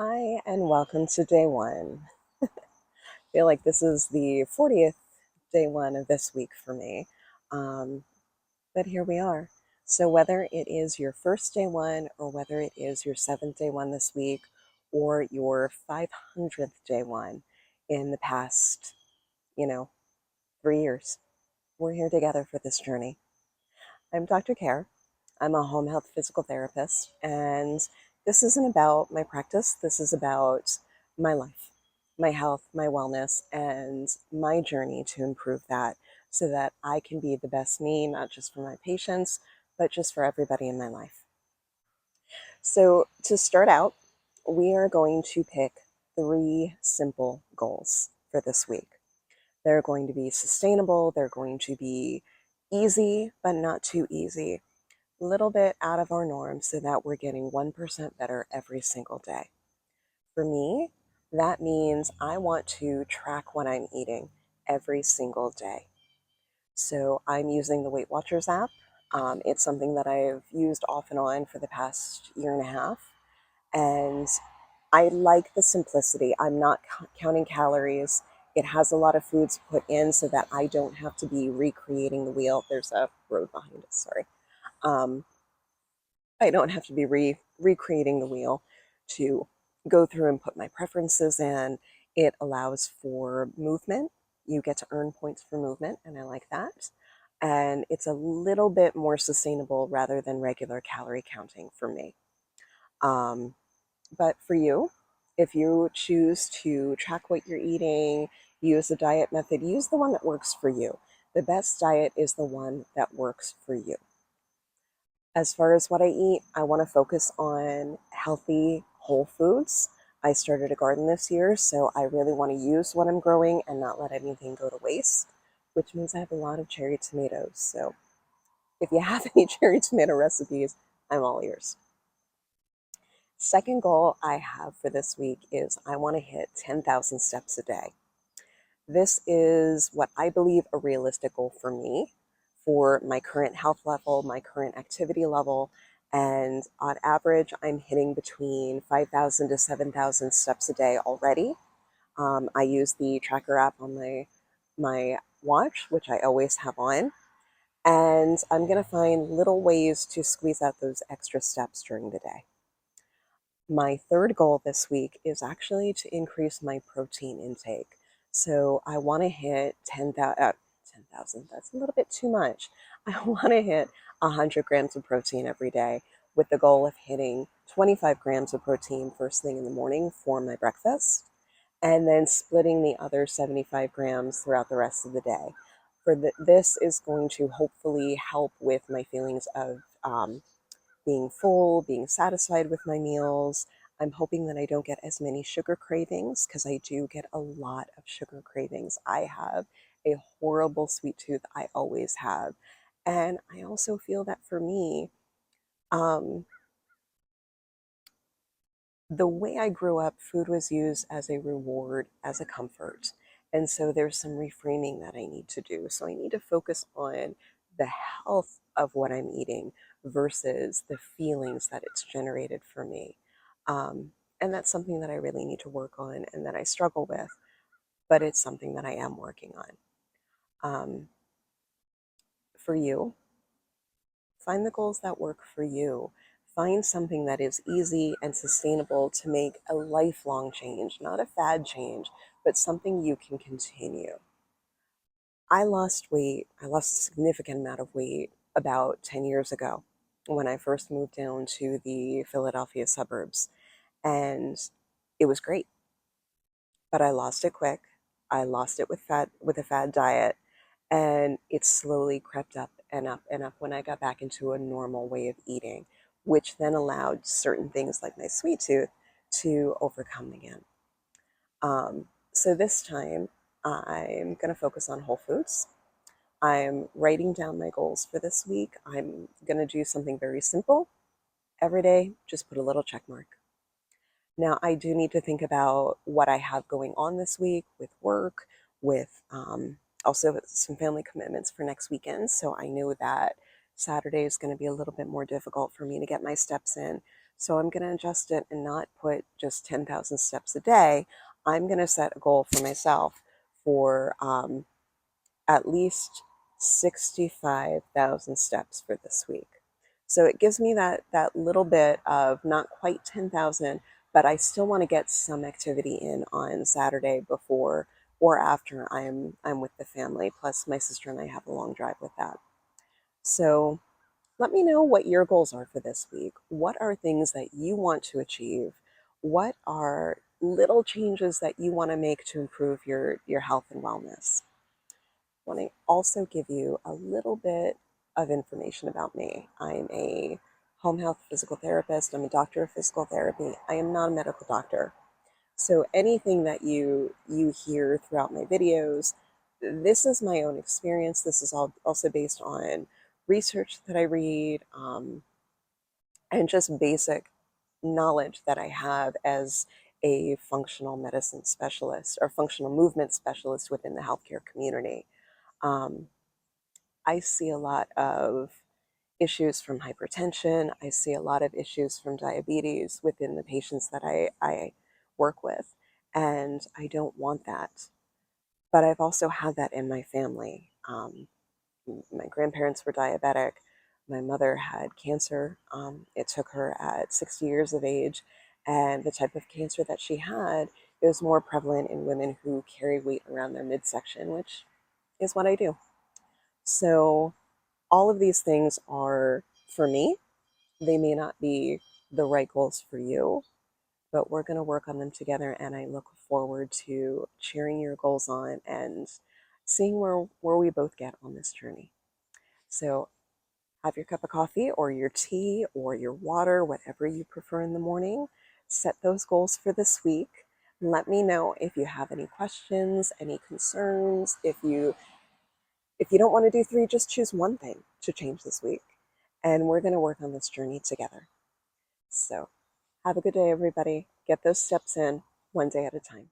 Hi, and welcome to day one. I feel like this is the 40th day one of this week for me. Um, but here we are. So, whether it is your first day one, or whether it is your seventh day one this week, or your 500th day one in the past, you know, 3 years, we're here together for this journey. I'm Dr. Care. I'm a home health physical therapist, and this isn't about my practice. This is about my life, my health, my wellness, and my journey to improve that so that I can be the best me, not just for my patients, but just for everybody in my life. So, to start out, we are going to pick 3 simple goals for this week. They're going to be sustainable, they're going to be easy, but not too easy, little bit out of our norm so that we're getting 1% better every single day. For me, that means I want to track what I'm eating every single day. So I'm using the Weight Watchers app. It's something that I've used off and on for the past year and a half. And I like the simplicity. I'm not counting calories. It has a lot of foods put in so that I don't have to be recreating the wheel. There's a road behind us, sorry. Um, I don't have to be recreating the wheel to go through and put my preferences in. It allows for movement. You get to earn points for movement, and I like that. And it's a little bit more sustainable rather than regular calorie counting for me. Um, but for you, if you choose to track what you're eating, use the diet method, use the one that works for you. The best diet is the one that works for you. As far as what I eat, I want to focus on healthy, whole foods. I started a garden this year, so I really want to use what I'm growing and not let anything go to waste, which means I have a lot of cherry tomatoes. So if you have any cherry tomato recipes, I'm all ears. Second goal I have for this week is I want to hit 10,000 steps a day. This is what I believe a realistic goal for me, for my current health level, my current activity level. And on average, I'm hitting between 5,000 to 7,000 steps a day already. I use the tracker app on my watch, which I always have on. And I'm going to find little ways to squeeze out those extra steps during the day. My third goal this week is actually to increase my protein intake. So I want to hit 10,000. That's a little bit too much. I want to hit 100 grams of protein every day with the goal of hitting 25 grams of protein first thing in the morning for my breakfast, and then splitting the other 75 grams throughout the rest of the day. This is going to hopefully help with my feelings of being full, being satisfied with my meals. I'm hoping that I don't get as many sugar cravings because I do get a lot of sugar cravings. I have a horrible sweet tooth. I always have. And I also feel that for me, um, the way I grew up, food was used as a reward, as a comfort. And so there's some reframing that I need to do. So I need to focus on the health of what I'm eating versus the feelings that it's generated for me. And that's something that I really need to work on and that I struggle with, but it's something that I am working on. Um, for you, find the goals that work for you. Find something that is easy and sustainable to make a lifelong change, not a fad change, but something you can continue. I lost weight. I lost a significant amount of weight about 10 years ago when I first moved down to the Philadelphia suburbs. And it was great, but I lost it quick. I lost it with a fad diet, and it slowly crept up and up and up when I got back into a normal way of eating, which then allowed certain things like my sweet tooth to overcome again. So this time, I'm going to focus on whole foods. I'm writing down my goals for this week. I'm going to do something very simple. Every day, just put a little check mark. Now, I do need to think about what I have going on this week with work, with also some family commitments for next weekend. So I know that Saturday is going to be a little bit more difficult for me to get my steps in. So I'm going to adjust it and not put just 10,000 steps a day. I'm going to set a goal for myself for at least 65,000 steps for this week. So it gives me that little bit of not quite 10,000, but I still want to get some activity in on Saturday before or after I'm with the family. Plus my sister and I have a long drive with that. So let me know what your goals are for this week. What are things that you want to achieve? What are little changes that you want to make to improve your health and wellness? I want to also give you a little bit of information about me. I'm a home health physical therapist. I'm a doctor of physical therapy. I am not a medical doctor. So anything that you hear throughout my videos, this is my own experience. This is all also based on research that I read, and just basic knowledge that I have as a functional medicine specialist or functional movement specialist within the healthcare community. Um, I see a lot of issues from hypertension. I see a lot of issues from diabetes within the patients that I work with. And I don't want that. But I've also had that in my family. My grandparents were diabetic. My mother had cancer. It took her at 60 years of age. And the type of cancer that she had is more prevalent in women who carry weight around their midsection, which is what I do. So all of these things are for me. They may not be the right goals for you, but we're going to work on them together. And I look forward to cheering your goals on and seeing where we both get on this journey. So have your cup of coffee or your tea or your water, whatever you prefer in the morning. Set those goals for this week. Let me know if you have any questions, any concerns. If you don't want to do three, just choose one thing to change this week. And we're going to work on this journey together. So have a good day, everybody. Get those steps in one day at a time.